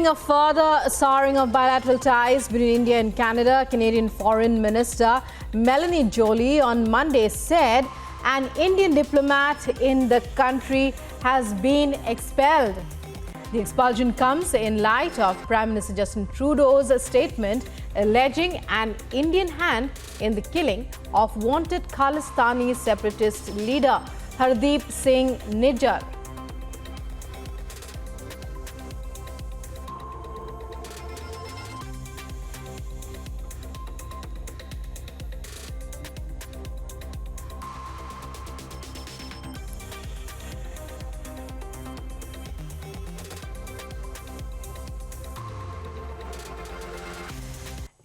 Amiding a further souring of bilateral ties between India and Canada, Canadian Foreign Minister Melanie Joly on Monday said an Indian diplomat in the country has been expelled. The expulsion comes in light of Prime Minister Justin Trudeau's statement alleging an Indian hand in the killing of wanted Khalistani separatist leader Hardeep Singh Nijjar.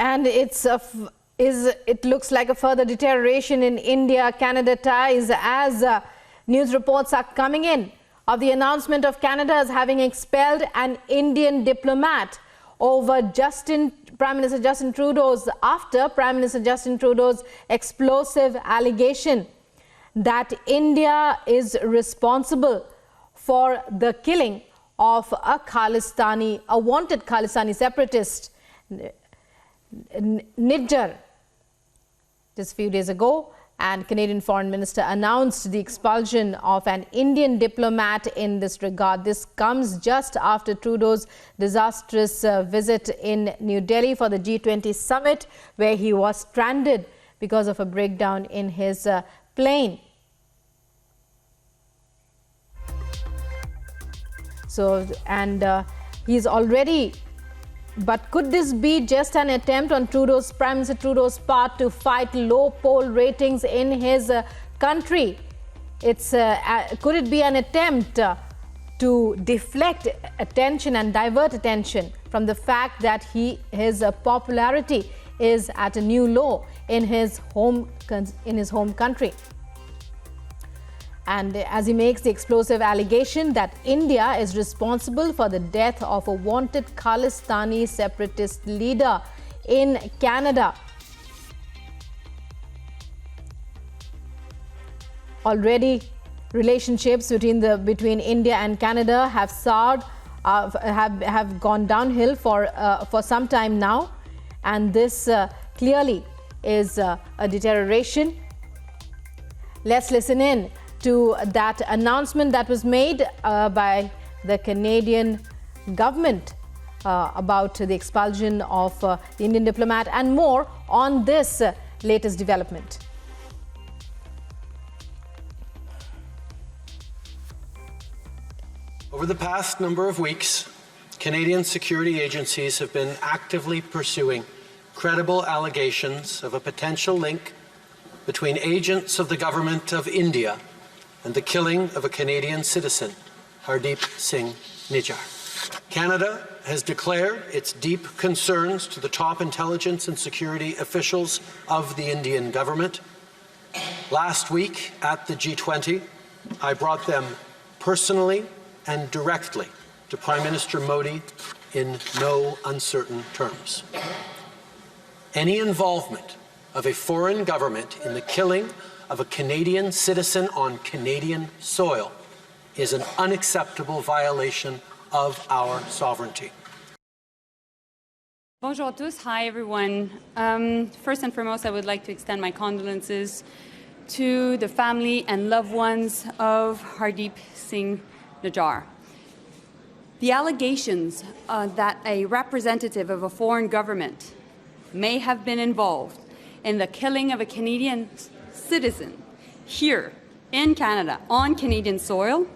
And it looks like a further deterioration in India-Canada ties as news reports are coming in of the announcement of Canada as having expelled an Indian diplomat over Prime Minister Justin Trudeau's explosive allegation that India is responsible for the killing of a wanted Khalistani separatist, Nijjar, just a few days ago, and Canadian Foreign Minister announced the expulsion of an Indian diplomat in this regard. This comes just after Trudeau's disastrous visit in New Delhi for the G20 summit, where he was stranded because of a breakdown in his plane. He's already. But could this be just an attempt on Prime Minister Trudeau's part to fight low poll ratings in his country? Could it be an attempt to deflect attention and divert attention from the fact that his popularity is at a new low in his home country? And as he makes the explosive allegation that India is responsible for the death of a wanted Khalistani separatist leader in Canada. Already, relationships between India and Canada have soured, have gone downhill for some time now, and this clearly is a deterioration. Let's listen in to that announcement that was made by the Canadian government about the expulsion of the Indian diplomat, and more on this latest development. Over the past number of weeks, Canadian security agencies have been actively pursuing credible allegations of a potential link between agents of the government of India and the killing of a Canadian citizen, Hardeep Singh Nijjar. Canada has declared its deep concerns to the top intelligence and security officials of the Indian government. Last week at the G20, I brought them personally and directly to Prime Minister Modi in no uncertain terms. Any involvement of a foreign government in the killing of a Canadian citizen on Canadian soil is an unacceptable violation of our sovereignty. Bonjour à tous. Hi, everyone. First and foremost, I would like to extend my condolences to the family and loved ones of Hardeep Singh Nijjar. The allegations that a representative of a foreign government may have been involved in the killing of a Canadian citizen here in Canada on Canadian soil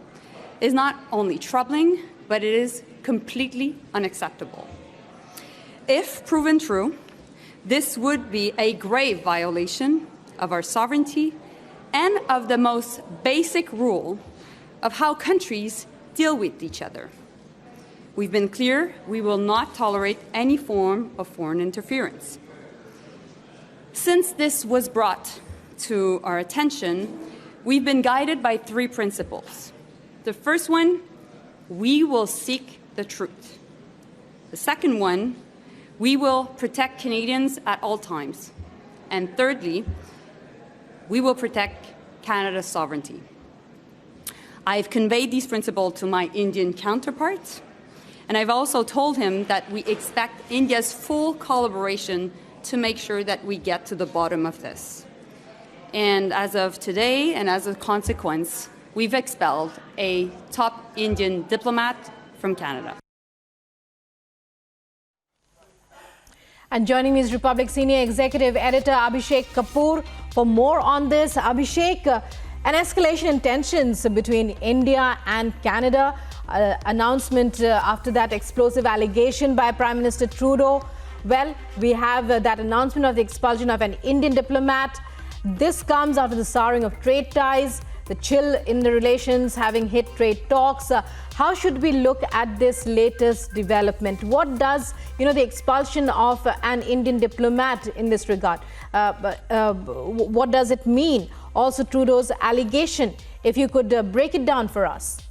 is not only troubling, but it is completely unacceptable. If proven true, this would be a grave violation of our sovereignty and of the most basic rule of how countries deal with each other. We've been clear we will not tolerate any form of foreign interference. Since this was brought to our attention, we've been guided by three principles. The first one, we will seek the truth. The second one, we will protect Canadians at all times. And thirdly, we will protect Canada's sovereignty. I've conveyed these principles to my Indian counterparts, And I've also told him that we expect India's full collaboration to make sure that we get to the bottom of this. And as of today, and as a consequence, we've expelled a top Indian diplomat from Canada. And joining me is Republic Senior Executive Editor Abhishek Kapoor for more on this. Abhishek, an escalation in tensions between India and Canada. Announcement after that explosive allegation by Prime Minister Trudeau. Well, we have that announcement of the expulsion of an Indian diplomat. This comes after the souring of trade ties, the chill in the relations having hit trade talks. How should we look at this latest development? What does, the expulsion of an Indian diplomat in this regard, what does it mean? Also, Trudeau's allegation, if you could break it down for us.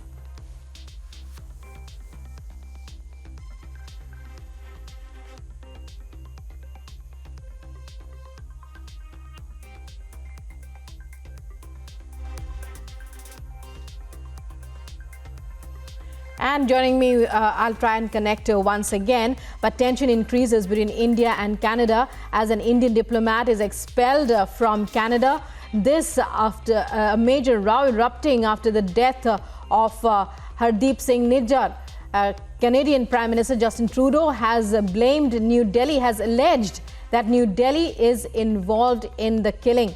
And joining me, I'll try and connect once again, but tension increases between India and Canada as an Indian diplomat is expelled from Canada. This after a major row erupting after the death of Hardeep Singh Nijjar. Canadian Prime Minister Justin Trudeau has blamed New Delhi, has alleged that New Delhi is involved in the killing.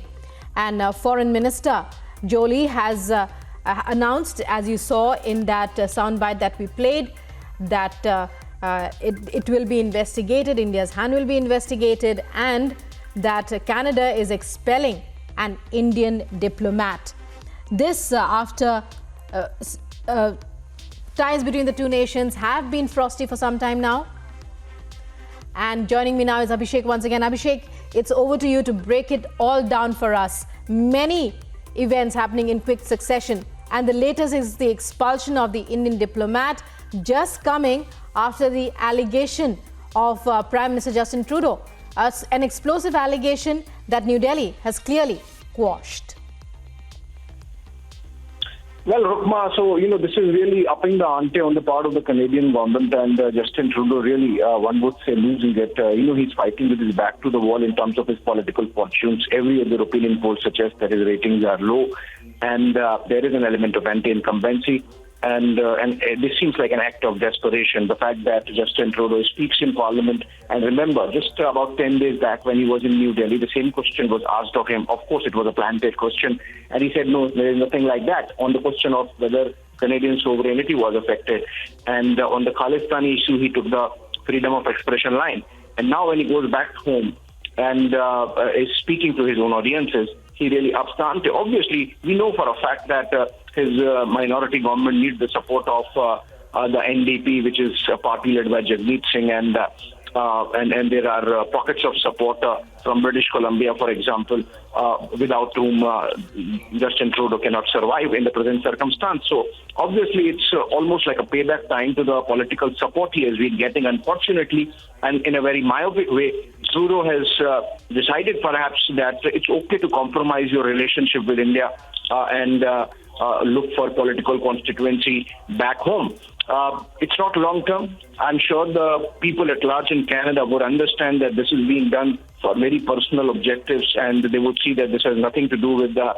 And Foreign Minister Jolie has announced, as you saw in that soundbite that we played, that it will be investigated, India's hand will be investigated, and that Canada is expelling an Indian diplomat. This after ties between the two nations have been frosty for some time now. And joining me now is Abhishek once again. Abhishek, it's over to you to break it all down for us. Many events happening in quick succession. And the latest is the expulsion of the Indian diplomat, just coming after the allegation of Prime Minister Justin Trudeau, an explosive allegation that New Delhi has clearly quashed. Well, Rukma, so, this is really upping the ante on the part of the Canadian government, and Justin Trudeau really, one would say, losing it. He's fighting with his back to the wall in terms of his political fortunes. Every other opinion poll suggests that his ratings are low, and there is an element of anti-incumbency. And this seems like an act of desperation. The fact that Justin Trudeau speaks in Parliament, and remember, just about 10 days back when he was in New Delhi, the same question was asked of him. Of course, it was a planted question, and he said, no, there is nothing like that, on the question of whether Canadian sovereignty was affected. And on the Khalistan issue, he took the freedom of expression line. And now when he goes back home and is speaking to his own audiences, he really ups the ante. Obviously, we know for a fact that his minority government needs the support of the NDP, which is a party led by Jagmeet Singh, and there are pockets of support from British Columbia, for example, without whom Justin Trudeau cannot survive in the present circumstance. So obviously, it's almost like a payback time to the political support he has been getting. Unfortunately, and in a very myopic way, Trudeau has decided perhaps that it's okay to compromise your relationship with India and look for political constituency back home. It's not long term. I'm sure the people at large in Canada would understand that this is being done for very personal objectives, and they would see that this has nothing to do with the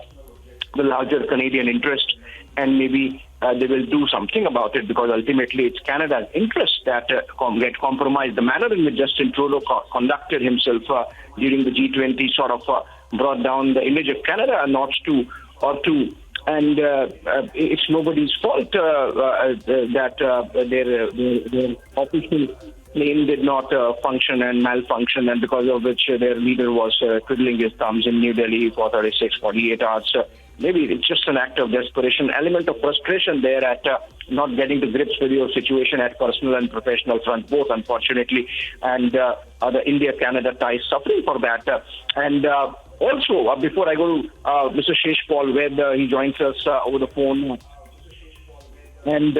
larger Canadian interest, and maybe they will do something about it, because ultimately it's Canada's interest that get compromised. The manner in which Justin Trudeau conducted himself during the G20 sort of brought down the image of Canada a notch or two. And it's nobody's fault that their official plane did not function and malfunction, and because of which their leader was twiddling his thumbs in New Delhi for 36, 48 hours. Maybe it's just an act of desperation, element of frustration there at not getting to grips with your situation at personal and professional front, both, unfortunately, and the India-Canada ties suffering for that. Also, before I go to Mr. Shesh Paul Ved, he joins us over the phone, and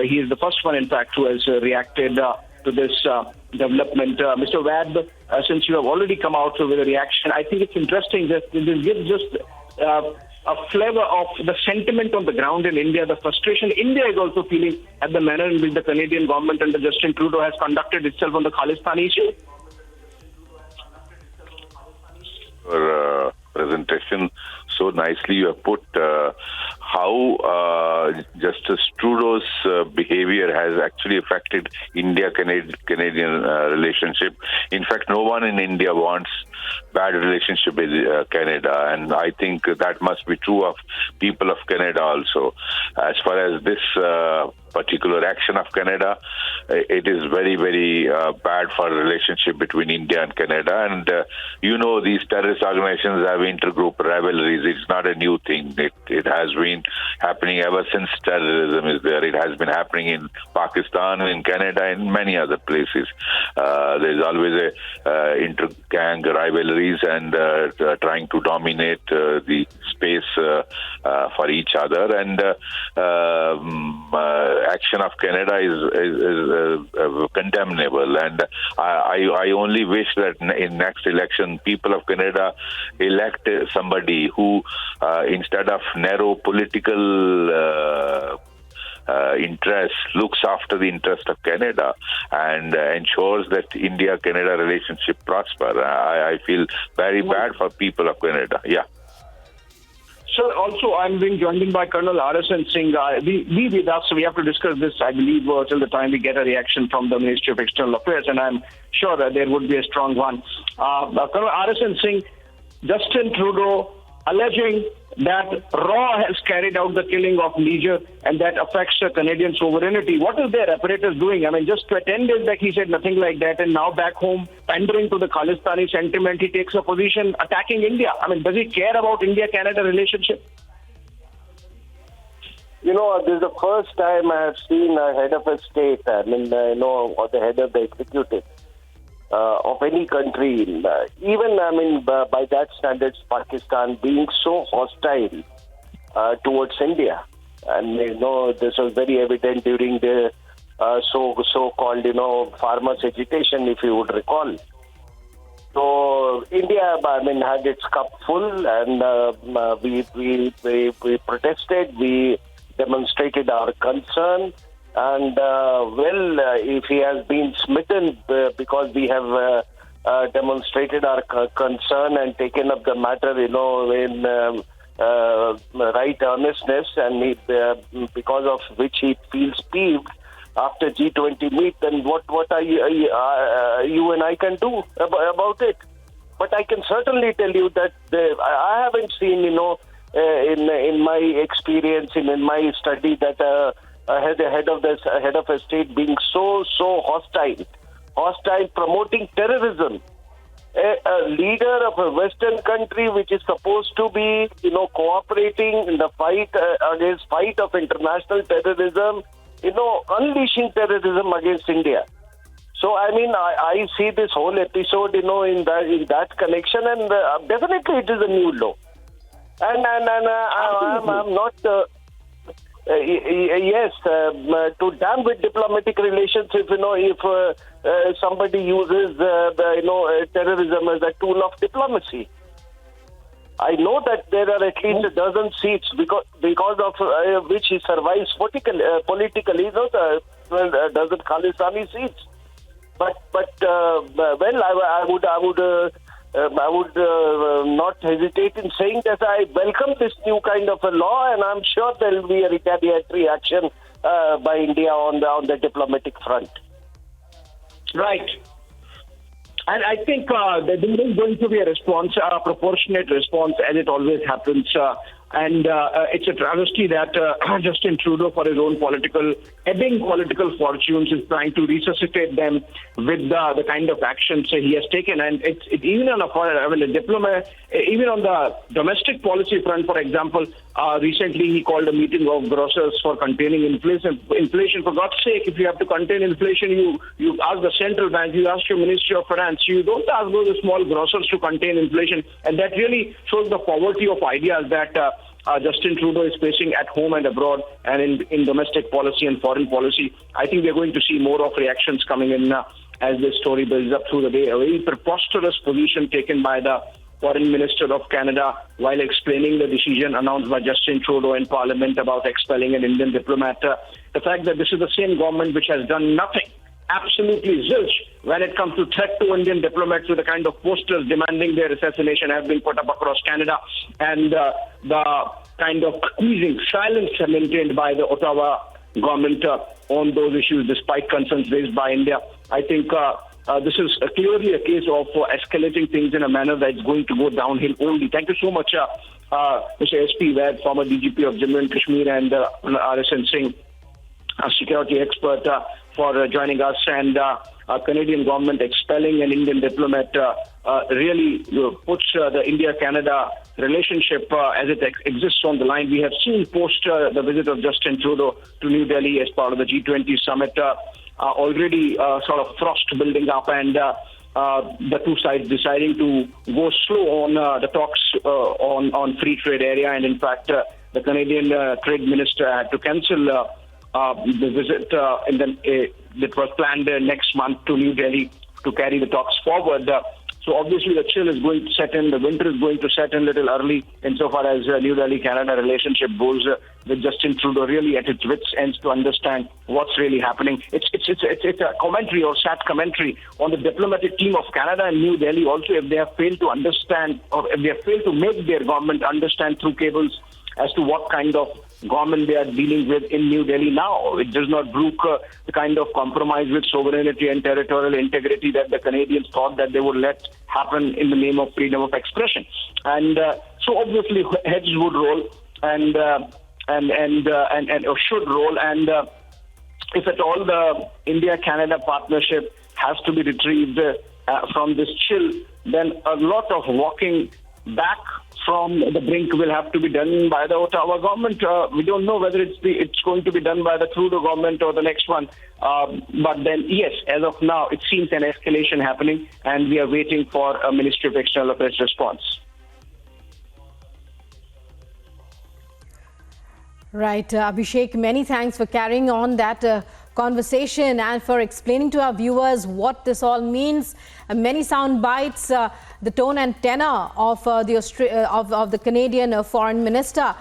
he is the first one, in fact, who has reacted to this development. Mr. Ved, since you have already come out with a reaction, I think it's interesting that this gives just flavor of the sentiment on the ground in India, the frustration India is also feeling at the manner in which the Canadian government under Justin Trudeau has conducted itself on the Khalistan issue? Presentation so nicely you have put how Justice Trudeau's behavior has actually affected India-Canadian relationship. In fact, no one in India wants bad relationship with Canada, and I think that must be true of people of Canada also. As far as this particular action of Canada, it is very, very bad for the relationship between India and Canada. And these terrorist organizations have intergroup rivalries. It's not a new thing. It has been happening ever since terrorism is there. It has been happening in Pakistan, in Canada, and many other places. There's always a inter-gang rivalries and trying to dominate the space for each other. And action of Canada is condemnable, and I only wish that in next election people of Canada elect somebody who instead of narrow political interest looks after the interest of Canada and ensures that India-Canada relationship prosper. I feel very bad for people of Canada. Yeah. Sir, also I'm being joined in by Colonel R.S.N. Singh. Be with us. We have to discuss this, I believe, till the time we get a reaction from the Ministry of External Affairs, and I'm sure that there would be a strong one. Colonel R.S.N. Singh, Justin Trudeau alleging that RAW has carried out the killing of Niger and that affects Canadian sovereignty. What is their apparatus doing? I mean, just 10 days back he said nothing like that, and now back home, pandering to the Khalistani sentiment, he takes a position attacking India. I mean, does he care about India-Canada relationship? This is the first time I have seen a head of a state, or the head of the executive of any country, even, by that standards, Pakistan being so hostile towards India. And, this was very evident during the so-called, farmers' agitation, if you would recall. So, India, had its cup full, and we protested, we demonstrated our concern. And, if he has been smitten because we have demonstrated our concern and taken up the matter, in right earnestness, and because of which he feels peeved after G20 meet, then what are you and I can do about it? But I can certainly tell you that I haven't seen, in my experience, in my study, that head of a state being so hostile, promoting terrorism. A leader of a Western country which is supposed to be, cooperating in the fight of international terrorism, unleashing terrorism against India. So, I see this whole episode, in that connection, and definitely it is a new law. And I'm not... yes, to damn with diplomatic relations if somebody uses terrorism as a tool of diplomacy. I know that there are at least a dozen seats because of which he survives politically, a dozen Khalistani seats. But I would not hesitate in saying that I welcome this new kind of a law, and I'm sure there will be a retaliatory action by India on the diplomatic front. Right. And I think there is going to be a response, a proportionate response, as it always happens. And it's a travesty that Justin Trudeau, for his own ebbing political fortunes, is trying to resuscitate them with the kind of actions he has taken. And it's even on even on the domestic policy front, for example, recently he called a meeting of grocers for containing inflation. For God's sake, if you have to contain inflation, you ask the central bank, you ask your Ministry of Finance, you don't ask those small grocers to contain inflation. And that really shows the poverty of ideas that Justin Trudeau is facing at home and abroad, and in domestic policy and foreign policy. I think we're going to see more of reactions coming in as this story builds up through the day. A very preposterous position taken by the Foreign Minister of Canada, while explaining the decision announced by Justin Trudeau in Parliament about expelling an Indian diplomat. The fact that this is the same government which has done nothing, absolutely zilch, when it comes to threat to Indian diplomats, with the kind of posters demanding their assassination have been put up across Canada, and the kind of accusing silence maintained by the Ottawa government on those issues, despite concerns raised by India. I think this is clearly a case of escalating things in a manner that's going to go downhill only. Thank you so much, Mr. S.P. Vaid, former DGP of Jammu and Kashmir, and RSN Singh, a security expert, for joining us. And our Canadian government expelling an Indian diplomat really puts the India-Canada relationship as it exists on the line. We have seen post the visit of Justin Trudeau to New Delhi as part of the G20 summit, already sort of frost building up, and the two sides deciding to go slow on the talks on free trade area. And in fact, the Canadian trade minister had to cancel the visit that was planned next month to New Delhi to carry the talks forward. So obviously the chill is going to set in, the winter is going to set in a little early insofar as New Delhi-Canada relationship goes, with Justin Trudeau really at its wits' ends to understand what's really happening. It's a commentary or sad commentary on the diplomatic team of Canada and New Delhi also, if they have failed to understand, or if they have failed to make their government understand through cables as to what kind of government they are dealing with in New Delhi now. It does not brook the kind of compromise with sovereignty and territorial integrity that the Canadians thought that they would let happen in the name of freedom of expression. And so obviously heads would roll and should roll. And if at all the India-Canada partnership has to be retrieved from this chill, then a lot of walking back from the brink will have to be done by the Ottawa government. We don't know whether it's going to be done by the Trudeau government or the next one. But then, yes, as of now, it seems an escalation happening, and we are waiting for a Ministry of External Affairs response. Right, Abhishek, many thanks for carrying on that conversation and for explaining to our viewers what this all means. Many sound bites, the tone and tenor of the Canadian Foreign Minister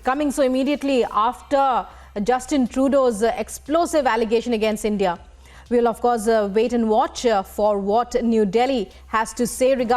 coming so immediately after Justin Trudeau's explosive allegation against India. We will, of course, wait and watch for what New Delhi has to say regarding